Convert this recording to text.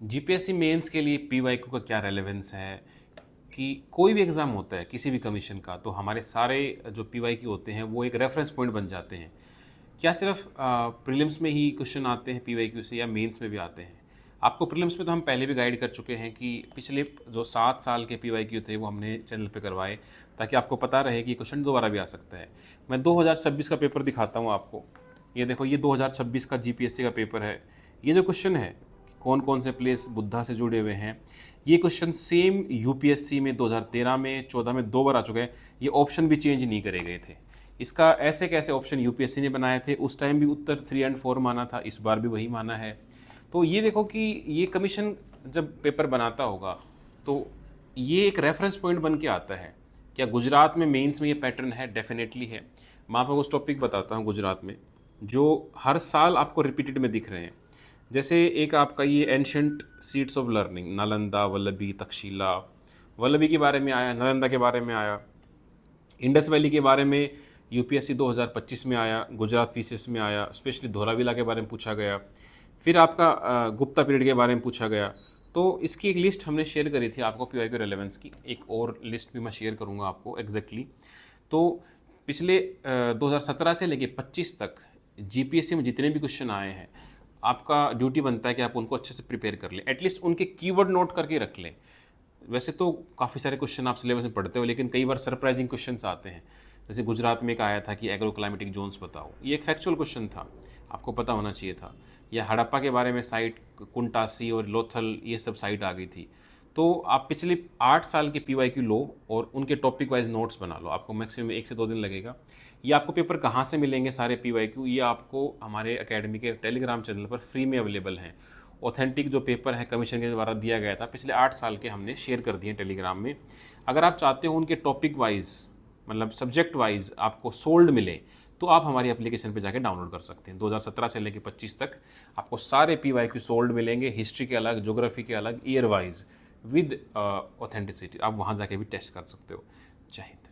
GPSC mains के लिए PYQ का क्या रेलेवेंस है कि कोई भी एग्ज़ाम होता है किसी भी कमीशन का, तो हमारे सारे जो पीवाईक्यू होते हैं वो एक रेफरेंस पॉइंट बन जाते हैं। क्या सिर्फ प्रीलिम्स में ही क्वेश्चन आते हैं पीवाईक्यू से या मेंस में भी आते हैं? आपको प्रीलिम्स में तो हम पहले भी गाइड कर चुके हैं कि पिछले जो 7 साल के पीवाईक्यू थे वो हमने चैनल पे करवाए, ताकि आपको पता रहे कि क्वेश्चन दोबारा भी आ सकता है। मैं 2026 का पेपर दिखाता हूँ आपको। ये देखो, ये 2026 का जीपीएससी का पेपर है। ये जो क्वेश्चन है, कौन कौन से प्लेस बुद्धा से जुड़े हुए हैं, ये क्वेश्चन सेम यूपीएससी में 2013 में 14 में 2 बार आ चुके हैं। ये ऑप्शन भी चेंज नहीं करे गए थे। इसका ऐसे कैसे ऑप्शन यूपीएससी ने बनाए थे, उस टाइम भी उत्तर 3 एंड 4 माना था, इस बार भी वही माना है। तो ये देखो कि ये कमीशन जब पेपर बनाता होगा तो ये एक रेफरेंस पॉइंट बन के आता है। क्या गुजरात में मेंस में ये पैटर्न है? डेफिनेटली है। मैं आपको उस टॉपिक बताता हूँ गुजरात में जो हर साल आपको रिपीटेड में दिख रहे हैं। जैसे एक आपका ये ancient seats of learning, Nalanda, Vallabhi, Takshashila. Vallabhi के बारे में आया, नालंदा के बारे में आया, इंडस वैली के बारे में यूपीएससी 2025 में आया, गुजरात पीसीएस में आया, स्पेशली धौलावीला के बारे में पूछा गया। फिर आपका गुप्ता पीरियड के बारे में पूछा गया। तो इसकी एक लिस्ट हमने शेयर करी थी आपको पीवाईक्यू रेलेवेंस की। एक और लिस्ट भी मैं शेयर करूंगा आपको एग्जैक्टली। तो पिछले 2017 से लेके 25 तक जीपीएससी में जितने भी क्वेश्चन आए हैं, आपका ड्यूटी बनता है कि आप उनको अच्छे से प्रिपेयर कर लें, एटलीस्ट उनके कीवर्ड नोट करके रख लें। वैसे तो काफ़ी सारे क्वेश्चन आप सिलेबस में पढ़ते हो, लेकिन कई बार सरप्राइजिंग क्वेश्चंस आते हैं। जैसे गुजरात में एक आया था कि एग्रो क्लाइमेटिक जोन्स बताओ, ये एक फैक्चुअल क्वेश्चन था, आपको पता होना चाहिए था। या हड़प्पा के बारे में साइट कुंटासी और लोथल, ये सब साइट आ गई थी। तो आप पिछले 8 साल के पीवाईक्यू लो और उनके टॉपिक वाइज नोट्स बना लो, आपको मैक्सिमम 1 से 2 दिन लगेगा। ये आपको पेपर कहाँ से मिलेंगे सारे पीवाईक्यू, ये आपको हमारे अकेडमी के टेलीग्राम चैनल पर फ्री में अवेलेबल हैं। ऑथेंटिक जो पेपर है कमीशन के द्वारा दिया गया था पिछले 8 साल के, हमने शेयर कर दिए टेलीग्राम में। अगर आप चाहते हो उनके टॉपिक वाइज, मतलब सब्जेक्ट वाइज आपको सोल्ड मिले, तो आप हमारी एप्लीकेशन पे जाके डाउनलोड कर सकते हैं। 2017 से लेकर 25 तक आपको सारे पीवाईक्यू सोल्ड मिलेंगे, हिस्ट्री के अलग, ज्योग्राफी के अलग, ईयर वाइज, विद ऑथेंटिसिटी। आप वहाँ जाके भी टेस्ट कर सकते हो। जय हिंद।